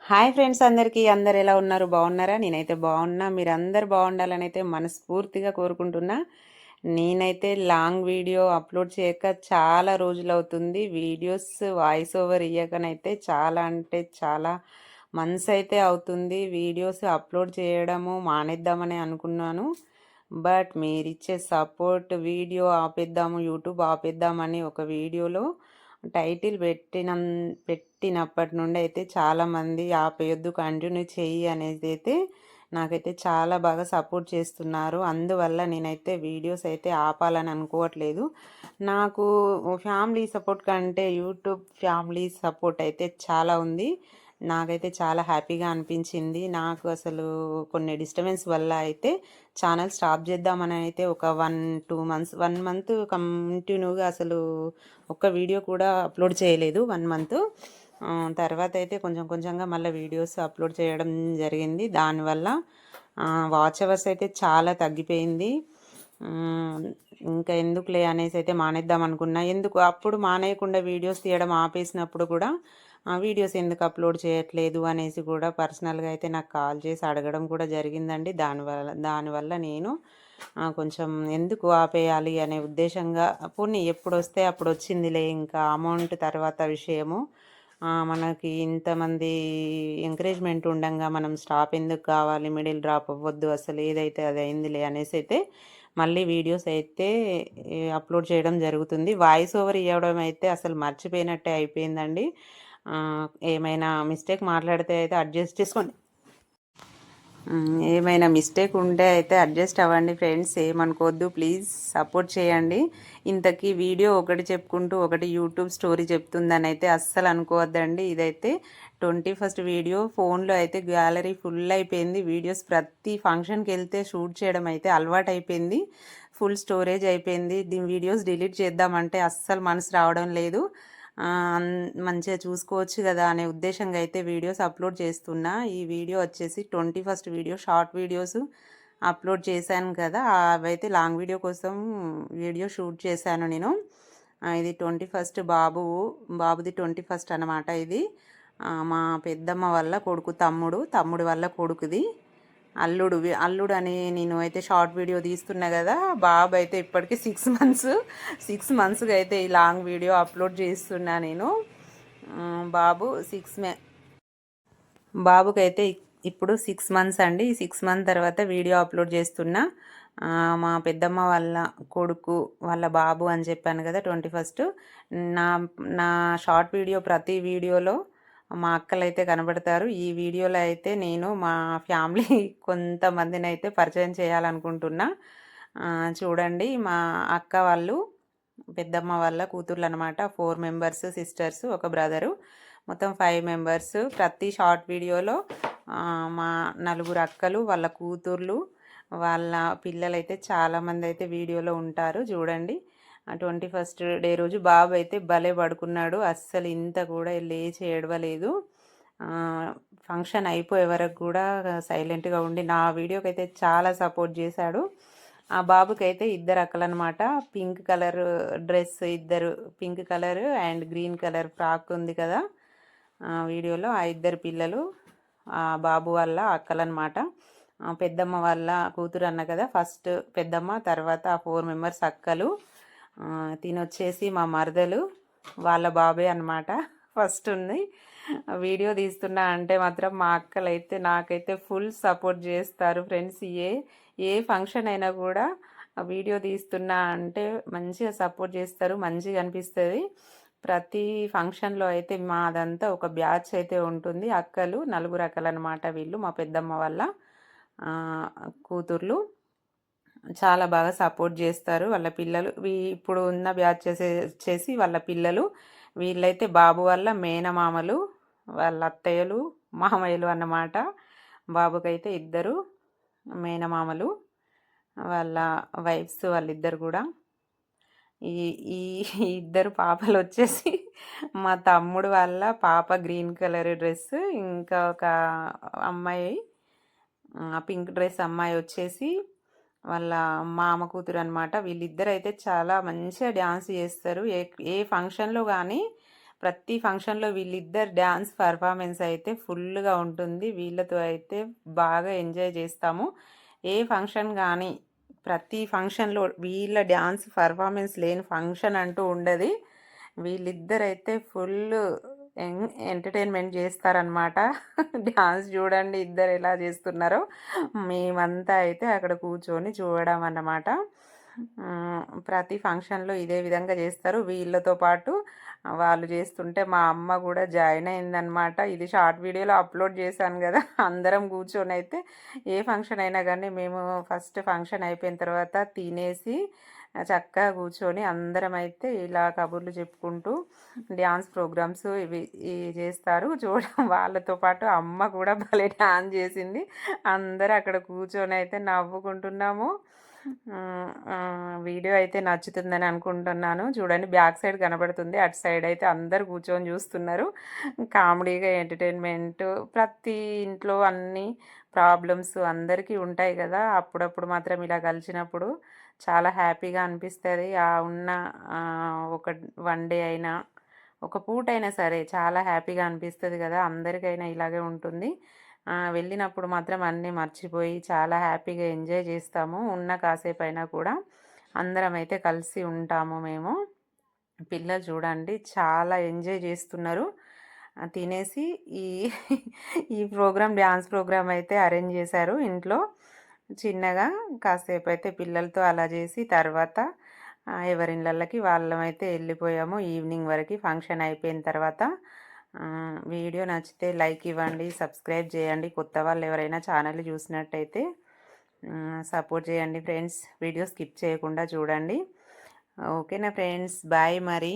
Hi friends అందరికీ అందరు ఎలా ఉన్నారు? బాగున్నారా? నేనైతే బాగున్నా. మీరందరూ బాగుండాలని అయితే మనస్ఫూర్తిగా కోరుకుంటున్నా. నేనైతే లాంగ్ వీడియో అప్లోడ్ చేయక చాలా రోజులవుతుంది. వీడియోస్ వాయిస్ ఓవర్ ఇయ్యకనైతే చాలా అంటే చాలా మంత్స్ అయితే అవుతుంది. వీడియోస్ అప్లోడ్ చేయడము మానేద్దామని అనుకున్నాను. బట్ మీరిచ్చే సపోర్ట్ వీడియో ఆపేద్దాము, యూట్యూబ్ ఆపేద్దామని ఒక వీడియోలో టైటిల్ పెట్టినప్పటి నుండి అయితే చాలామంది ఆపేయొద్దు, కంటిన్యూ చెయ్యి అనేది అయితే నాకైతే చాలా బాగా సపోర్ట్ చేస్తున్నారు. అందువల్ల నేనైతే వీడియోస్ అయితే ఆపాలని అనుకోవట్లేదు. నాకు ఫ్యామిలీ సపోర్ట్ కంటే యూట్యూబ్ ఫ్యామిలీ సపోర్ట్ అయితే చాలా ఉంది. నాకైతే చాలా హ్యాపీగా అనిపించింది. నాకు అసలు కొన్ని డిస్టర్బెన్స్ వల్ల అయితే ఛానల్ స్టాప్ చేద్దామని అయితే ఒక 1-2 మంత్స్ 1 మంత్ కంటిన్యూగా అసలు ఒక్క వీడియో కూడా అప్లోడ్ చేయలేదు 1 మంత్. తర్వాత అయితే కొంచెం కొంచెంగా మళ్ళీ వీడియోస్ అప్లోడ్ చేయడం జరిగింది. దానివల్ల వాచ్ అవర్స్ అయితే చాలా తగ్గిపోయింది. ఇంకా ఎందుకులే అనేసి అయితే మానేద్దాం అనుకున్నా. ఎందుకు అప్పుడు మానేయకుండా వీడియోస్ తీయడం ఆపేసినప్పుడు కూడా వీడియోస్ ఎందుకు అప్లోడ్ చేయట్లేదు అనేసి కూడా పర్సనల్గా అయితే నాకు కాల్ చేసి అడగడం కూడా జరిగిందండి. దానివల్ల నేను కొంచెం ఎందుకు ఆపేయాలి అనే ఉద్దేశంగా పోనీ ఎప్పుడు వస్తే అప్పుడు వచ్చిందిలే, ఇంకా అమౌంట్ తర్వాత విషయము. మనకి ఇంతమంది ఎంకరేజ్మెంట్ ఉండంగా మనం స్టాప్ ఎందుకు కావాలి, మిడిల్ డ్రాప్ అవ్వద్దు, అసలు ఏదైతే అది అయిందిలే అనేసి అయితే మళ్ళీ వీడియోస్ అయితే అప్లోడ్ చేయడం జరుగుతుంది. వాయిస్ ఓవర్ ఇవ్వడం అయితే అసలు మర్చిపోయినట్టే అయిపోయిందండి. ఏమైనా మిస్టేక్ మాట్లాడితే అయితే అడ్జస్ట్ చేసుకోండి. ఏమైనా మిస్టేక్ ఉంటే అయితే అడ్జస్ట్ అవ్వండి ఫ్రెండ్స్, ఏమనుకోవద్దు ప్లీజ్. సపోర్ట్ చేయండి. ఇంతకీ వీడియో ఒకటి చెప్పుకుంటూ ఒకటి యూట్యూబ్ స్టోరీ చెప్తుందని అయితే అస్సలు అనుకోవద్దండి. ఇదైతే 21st వీడియో. ఫోన్లో అయితే గ్యాలరీ ఫుల్ అయిపోయింది. వీడియోస్ ప్రతి ఫంక్షన్కి వెళ్తే షూట్ చేయడం అయితే అలవాటు అయిపోయింది. ఫుల్ స్టోరేజ్ అయిపోయింది. దీని వీడియోస్ డిలీట్ చేద్దామంటే అస్సలు మనసు రావడం లేదు. మంచిగా చూసుకోవచ్చు కదా అనే ఉద్దేశంగా అయితే వీడియోస్ అప్లోడ్ చేస్తున్నా. ఈ వీడియో వచ్చేసి 21st video. Short videos upload చేశాను కదా, అవైతే లాంగ్ వీడియో కోసం వీడియో షూట్ చేశాను నేను. ఇది 21st బాబుది 21st అనమాట. ఇది మా పెద్దమ్మ వల్ల కొడుకు తమ్ముడు వల్ల కొడుకుది అల్లుడు అని నేను అయితే షార్ట్ వీడియో తీస్తున్నా కదా. బాబు అయితే ఇప్పటికీ 6 మంత్స్గా అయితే ఈ లాంగ్ వీడియో అప్లోడ్ చేస్తున్నా నేను. బాబుకైతే ఇప్పుడు 6 మంత్స్ అండి. 6 మంత్ తర్వాత వీడియో అప్లోడ్ చేస్తున్నా. మా పెద్దమ్మ వాళ్ళ కొడుకు వాళ్ళ బాబు అని చెప్పాను కదా 21st. నా నా షార్ట్ వీడియో ప్రతి వీడియోలో మా అక్కలైతే కనబడతారు. ఈ వీడియోలో అయితే నేను మా ఫ్యామిలీ కొంతమందిని అయితే పరిచయం చేయాలనుకుంటున్నా. చూడండి, మా అక్క వాళ్ళు పెద్దమ్మ వాళ్ళ కూతుర్లు అనమాట. 4 మెంబర్స్, సిస్టర్స్, ఒక బ్రదరు, మొత్తం 5 మెంబర్స్. ప్రతి షార్ట్ వీడియోలో మా 4 అక్కలు వాళ్ళ కూతుర్లు వాళ్ళ పిల్లలైతే చాలామంది అయితే వీడియోలో ఉంటారు. చూడండి, 21st డే రోజు బాబు అయితే భలే పడుకున్నాడు. అస్సలు ఇంత కూడా లేచి ఏడవలేదు. ఫంక్షన్ అయిపోయే వరకు కూడా సైలెంట్గా ఉండి నా వీడియోకి అయితే చాలా సపోర్ట్ చేశాడు. ఆ బాబుకి అయితే 2 అక్కలనమాట. Pink colour dress, 2 pink colour and green colour frock ఉంది కదా వీడియోలో. ఆ 2 పిల్లలు ఆ బాబు వాళ్ళ అక్కలనమాట. పెద్దమ్మ వాళ్ళ కూతురు అన్న కదా, ఫస్ట్ పెద్దమ్మ, తర్వాత ఆ 4 మెంబర్స్ అక్కలు. తినొచ్చేసి మా మరదలు వాళ్ళ బాబే అనమాట. ఫస్ట్ ఉంది. వీడియో తీస్తున్నా అంటే మాత్రం మా అక్కలైతే నాకైతే ఫుల్ సపోర్ట్ చేస్తారు ఫ్రెండ్స్. ఏ ఫంక్షన్ అయినా కూడా వీడియో తీస్తున్నా అంటే మంచిగా సపోర్ట్ చేస్తారు, మంచిగా అనిపిస్తుంది. ప్రతి ఫంక్షన్లో అయితే మాదంతా ఒక బ్యాచ్ అయితే ఉంటుంది. అక్కలు 4 అక్కలు అనమాట వీళ్ళు, మా పెద్దమ్మ వాళ్ళ కూతుర్లు. చాలా బాగా సపోర్ట్ చేస్తారు. వాళ్ళ పిల్లలు ఇప్పుడు ఉన్న బ్యాచ్ చేసి వాళ్ళ పిల్లలు. వీళ్ళైతే బాబు వాళ్ళ మేనమామలు, వాళ్ళ అత్తయ్యలు, మామయ్యలు అన్నమాట. బాబుకైతే 2 మేనమామలు, వాళ్ళ వైఫ్స్ వాళ్ళిద్దరు కూడా. ఈ ఈ 2 పాపలు వచ్చేసి మా తమ్ముడు వాళ్ళ పాప గ్రీన్ కలర్ డ్రెస్, ఇంకా ఒక అమ్మాయి పింక్ డ్రెస్ అమ్మాయి వచ్చేసి వాళ్ళ మామ కూతురు అనమాట. వీళ్ళిద్దరు అయితే చాలా మంచిగా డ్యాన్స్ చేస్తారు. ఏ ఫంక్షన్లో కానీ ప్రతి ఫంక్షన్‌లో వీళ్ళిద్దరు డాన్స్ పెర్ఫార్మన్స్ అయితే ఫుల్‌గా ఉంటుంది. వీళ్ళతో అయితే బాగా ఎంజాయ్ చేస్తాము. ఏ ఫంక్షన్ గానీ, ప్రతి ఫంక్షన్‌లో వీళ్ళ డాన్స్ పెర్ఫార్మన్స్ లేని ఫంక్షన్ అంటూ ఉండది. వీళ్ళిద్దరైతే ఫుల్లు ఎంటర్‌టైన్‌మెంట్ చేస్తారనమాట. డాన్స్ చూడండి ఇద్దరు ఎలా చేస్తున్నారో. మేమంతా అయితే అక్కడ కూర్చొని చూడడం అన్నమాట. ప్రతి ఫంక్షన్‌లో ఇదే విధంగా చేస్తారు. వీళ్ళతో పాటు వాళ్ళు చేస్తుంటే మా అమ్మ గూడా జాయిన్ అయిందనమాట. ఇది షార్ట్ వీడియోలో అప్‌లోడ్ చేశాను గదా! అందరం కూర్చొనైతే ఏ ఫంక్షన్ అయినా గానీ మేము ఫస్ట్ ఫంక్షన్ అయిపోయిన తర్వాత తినేసి చక్కగా కూర్చొని అందరమైతే ఇలా కబుర్లు చెప్పుకుంటూ డాన్స్ ప్రోగ్రామ్స్ చేస్తారు. వాళ్ళతో పాటు అమ్మ కూడా భలే డాన్స్ చేసింది. అందరూ అక్కడ కూర్చొనైతే నవ్వుకుంటున్నాము. వీడియో అయితే నచ్చుతుందని అనుకుంటున్నాను. చూడండి బ్యాక్ సైడ్ కనబడుతుంది. అటు సైడ్ అయితే అందరూ కూర్చొని చూస్తున్నారు. కామెడీగా ఎంటర్‌టైన్‌మెంట్ ప్రతి ఇంట్లో అన్నీ ప్రాబ్లమ్స్ అందరికీ ఉంటాయి గదా! అప్పుడప్పుడు మాత్రం ఇలా కలిసినప్పుడు చాలా హ్యాపీగా అనిపిస్తది. ఉన్న ఒక వన్ డే అయినా, ఒక పూటైనా సరే చాలా హ్యాపీగా అనిపిస్తది గదా! అందరికైనా ఇలాగే ఉంటుంది. వెళ్ళినప్పుడు మాత్రం అన్నీ మర్చిపోయి చాలా హ్యాపీగా ఎంజాయ్ చేస్తాము. ఉన్న కాసేపైనా కూడా అందరమైతే కలిసి ఉంటాము మేము. పిల్లలు చూడండి చాలా ఎంజాయ్ చేస్తున్నారు. తినేసి ఈ ఈ డాన్స్ ప్రోగ్రామ్ అయితే అరేంజ్ చేశారు ఇంట్లో. చిన్నగా కాసేపైతే పిల్లలతో అలా చేసి తర్వాత ఎవరిళ్ళకి వాళ్ళమైతే వెళ్ళిపోయాము. ఈవినింగ్ వరకు ఫంక్షన్ అయిపోయిన తర్వాత. వీడియో నచ్చితే లైక్ ఇవ్వండి, సబ్స్క్రైబ్ చేయండి. కొత్త వాళ్ళు ఎవరైనా ఛానల్ చూసినట్టయితే సపోర్ట్ చేయండి ఫ్రెండ్స్. వీడియో స్కిప్ చేయకుండా చూడండి. ఓకేనా ఫ్రెండ్స్, బాయ్ మరి.